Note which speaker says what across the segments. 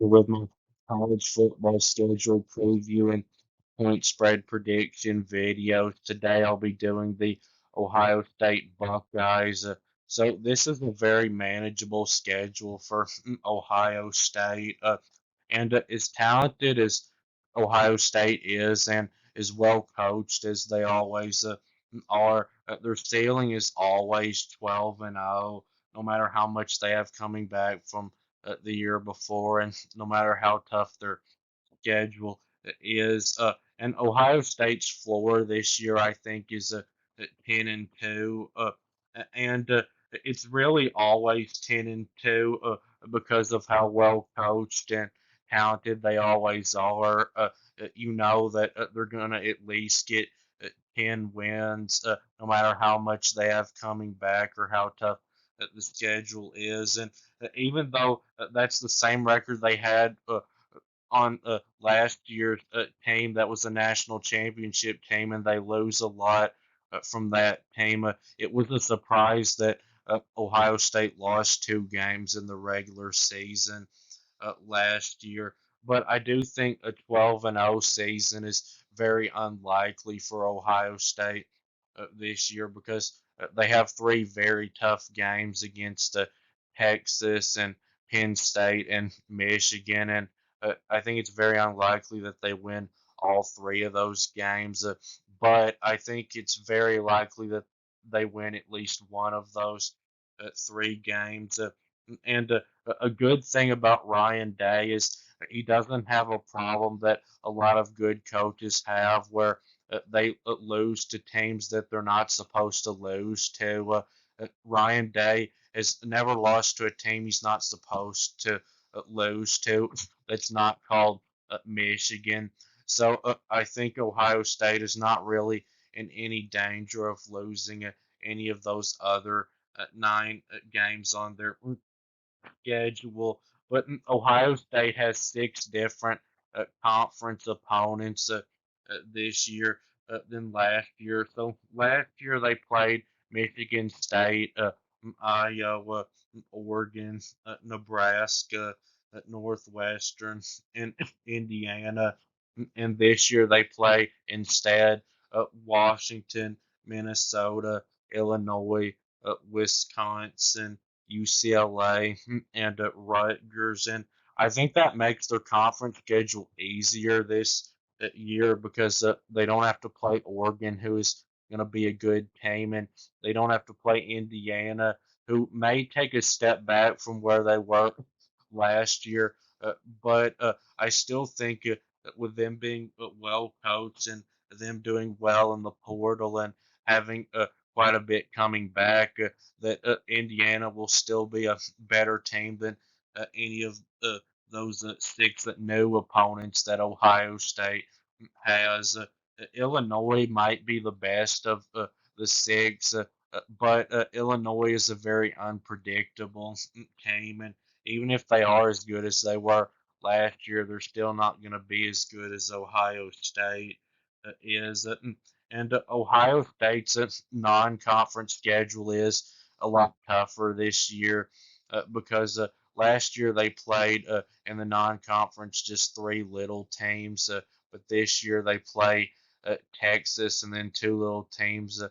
Speaker 1: with my college football schedule preview and point spread prediction videos. Today I'll be doing the Ohio State Buckeyes. So this is a very manageable schedule for Ohio State. And as talented as Ohio State is and as well coached as they always are, their ceiling is always 12 and 0, no matter how much they have coming back from the year before, and no matter how tough their schedule is. And Ohio State's floor this year, I think, is a 10-2, and it's really always 10-2 because of how well coached and talented they always are. You know that they're gonna at least get 10 wins, no matter how much they have coming back or how tough the schedule is. And even though that's the same record they had on last year's team that was a national championship team, and they lose a lot from that team. It was a surprise that Ohio State lost 2 games in the regular season last year. But I do think a 12-0 season is very unlikely for Ohio State this year because they have 3 very tough games against Texas and Penn State and Michigan, and I think it's very unlikely that they win all 3 of those games. But I think it's very likely that they win at least one of those 3 games. And a good thing about Ryan Day is he doesn't have a problem that a lot of good coaches have, where they lose to teams that they're not supposed to lose to. Ryan Day has never lost to a team he's not supposed to lose to. That's not called Michigan. So I think Ohio State is not really in any danger of losing any of those other 9 games on their schedule. But Ohio State has 6 different conference opponents this year than last year. So last year they played Michigan State, Iowa, Oregon, Nebraska, Northwestern, and Indiana. And this year they play instead Washington, Minnesota, Illinois, Wisconsin, UCLA, and Rutgers. And I think that makes their conference schedule easier this year because they don't have to play Oregon, who is going to be a good team, and they don't have to play Indiana, who may take a step back from where they were last year. But I still think with them being well coached and them doing well in the portal and having quite a bit coming back, that Indiana will still be a better team than any of those 6 new opponents that Ohio State has. Illinois might be the best of the 6, but Illinois is a very unpredictable team, and even if they are as good as they were last year, they're still not going to be as good as Ohio State is. And Ohio State's non-conference schedule is a lot tougher this year because last year they played in the non-conference just 3 little teams, but this year they play Texas and then 2 little teams,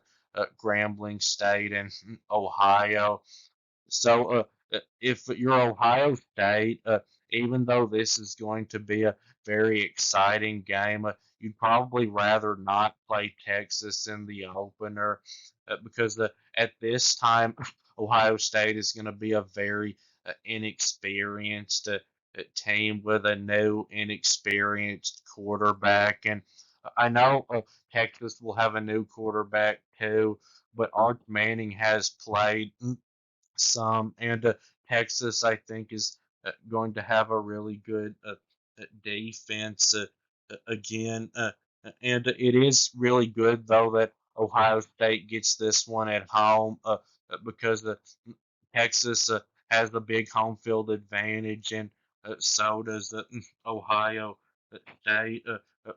Speaker 1: Grambling State and Ohio. So if you're Ohio State, even though this is going to be a very exciting game, you'd probably rather not play Texas in the opener because at this time, Ohio State is going to be a very inexperienced team with a new, inexperienced quarterback. And I know Texas will have a new quarterback too, but Arch Manning has played some, and Texas, I think, is going to have a really good defense again. And it is really good, though, that Ohio State gets this one at home because Texas has a big home field advantage, and so does Ohio State.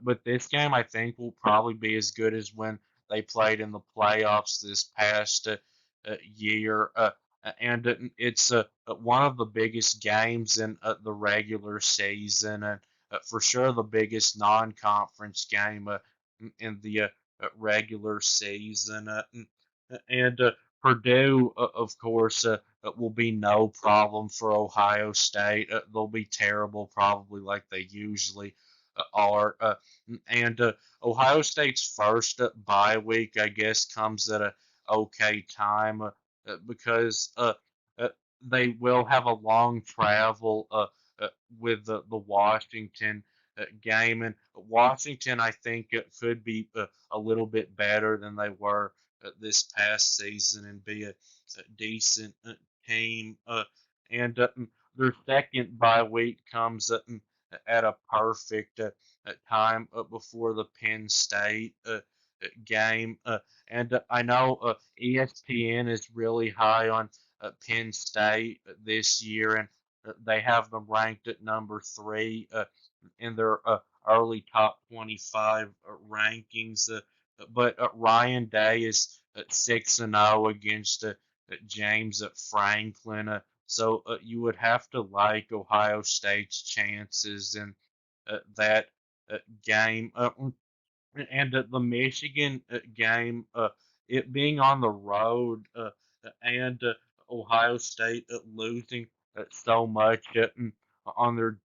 Speaker 1: But this game, I think, will probably be as good as when they played in the playoffs this past year. and it's one of the biggest games in the regular season, and for sure the biggest non-conference game in the regular season. And Purdue, of course, will be no problem for Ohio State. They'll be terrible, probably like they usually are. And Ohio State's first bye week, I guess, comes at a okay time because uh, they will have a long travel uh, with the Washington game. And Washington, I think, could be a little bit better than they were this past season and be a decent team. And their second bye week comes at a perfect time before the Penn State game. And I know ESPN is really high on Penn State this year, and they have them ranked at number three in their early top 25 rankings. But Ryan Day is at 6-0 against James at Franklin. So you would have to like Ohio State's chances in that game. And the Michigan game, it being on the road and Ohio State losing so much on their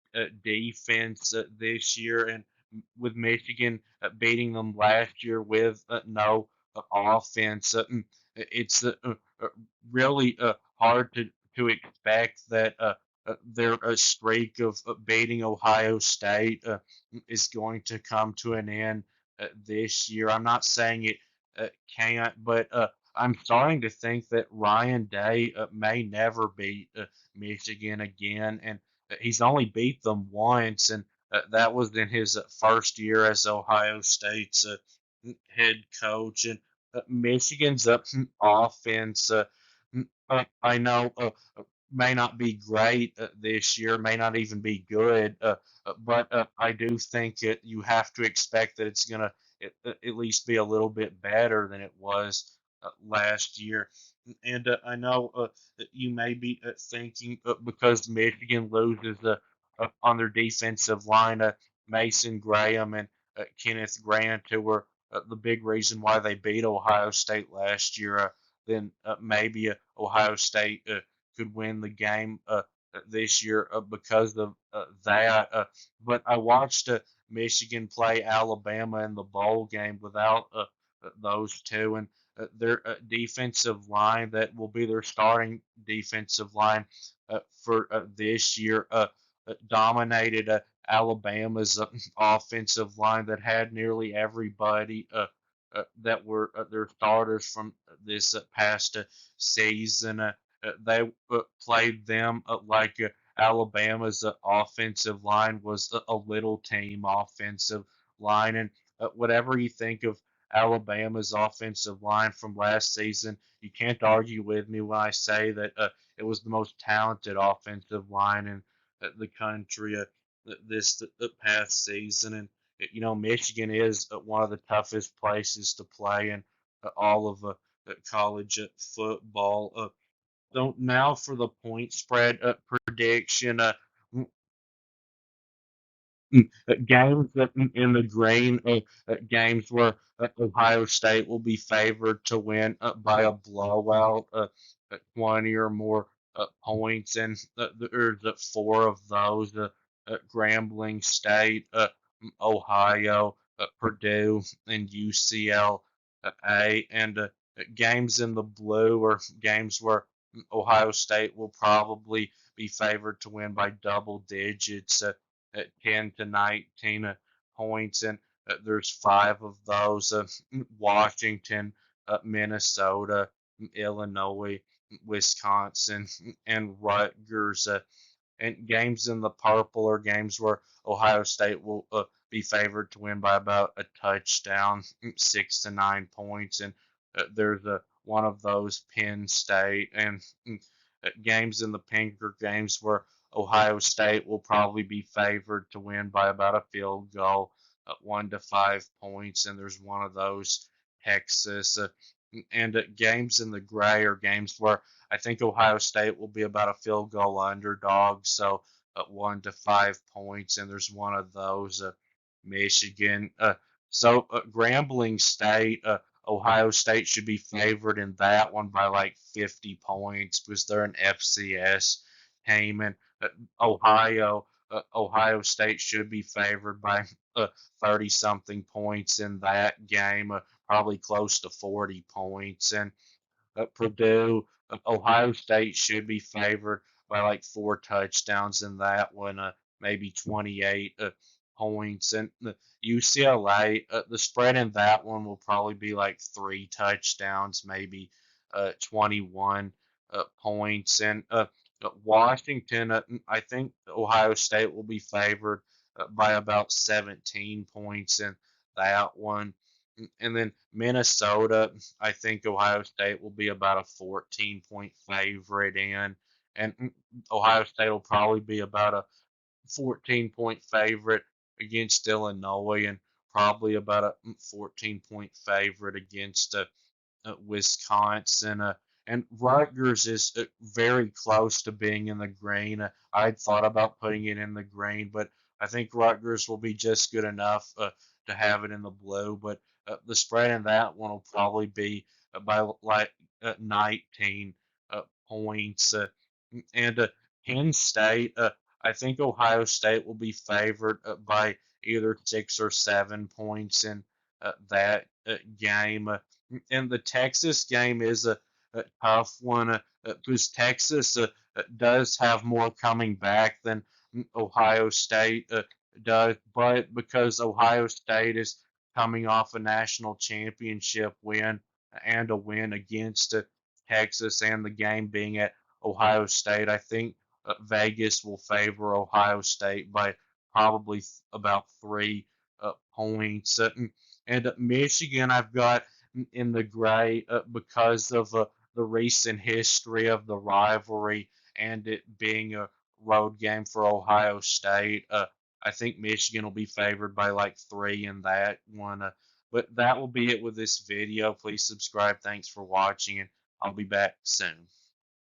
Speaker 1: defense this year, and with Michigan beating them last year with no offense, it's really hard to expect that their streak of beating Ohio State is going to come to an end this year. I'm not saying it can't, but I'm starting to think that Ryan Day may never beat Michigan again, and he's only beat them once, and that was in his first year as Ohio State's head coach. And Michigan's offense, I know, may not be great this year, may not even be good, but I do think that you have to expect that it's going to at least be a little bit better than it was last year. And I know that you may be thinking because Michigan loses on their defensive line, Mason Graham and Kenneth Grant, who were the big reason why they beat Ohio State last year, then maybe Ohio State could win the game this year because of that. But I watched Michigan play Alabama in the bowl game without those two, and their defensive line that will be their starting defensive line for this year dominated Alabama's offensive line that had nearly everybody that were their starters from this past season. They played them like Alabama's offensive line was a little team offensive line. And whatever you think of Alabama's offensive line from last season, you can't argue with me when I say that it was the most talented offensive line in the country this past season. And Michigan is one of the toughest places to play in all of college football. So now for the point spread prediction. Games that in the green, games where Ohio State will be favored to win by a blowout, 20 or more points, and there's four of those: Grambling State, Ohio, Purdue, and UCLA. And games in the blue are games where Ohio State will probably be favored to win by double digits. At 10 to 19 points, and there's five of those: Washington, Minnesota, Illinois, Wisconsin, and Rutgers. And games in the purple are games where Ohio State will be favored to win by about a touchdown, 6 to 9 points, and there's one of those Penn State. And games in the pink are games where Ohio State will probably be favored to win by about a field goal, 1 to 5 points, and there's one of those Texas. And games in the gray are games where I think Ohio State will be about a field goal underdog, so 1 to 5 points, and there's one of those. Michigan. Grambling State, Ohio State should be favored in that one by like 50 points because they're an FCS team, and Ohio State should be favored by 30 something points in that game, probably close to 40 points. And Purdue, Ohio State should be favored by like 4 touchdowns in that one, maybe 28 points. And UCLA, the spread in that one will probably be like 3 touchdowns, maybe 21 points. And Washington, I think Ohio State will be favored by about 17 points in that one. And then Minnesota, I think Ohio State will be about a 14-point favorite in, and Ohio State will probably be about a 14-point favorite against Illinois, and probably about a 14-point favorite against Wisconsin. And Rutgers is very close to being in the green. I had thought about putting it in the green, but I think Rutgers will be just good enough to have it in the blue. But the spread in that one will probably be by like 19 points. And Penn State, I think Ohio State will be favored by either 6 or 7 points in that game. And the Texas game is a tough one because Texas does have more coming back than Ohio State does, but because Ohio State is coming off a national championship win and a win against Texas, and the game being at Ohio State, I think Vegas will favor Ohio State by probably about 3 points. And Michigan, I've got in the gray because of the recent history of the rivalry and it being a road game for Ohio State. I think Michigan will be favored by like 3 in that one. But that will be it with this video. Please subscribe. Thanks for watching, and I'll be back soon.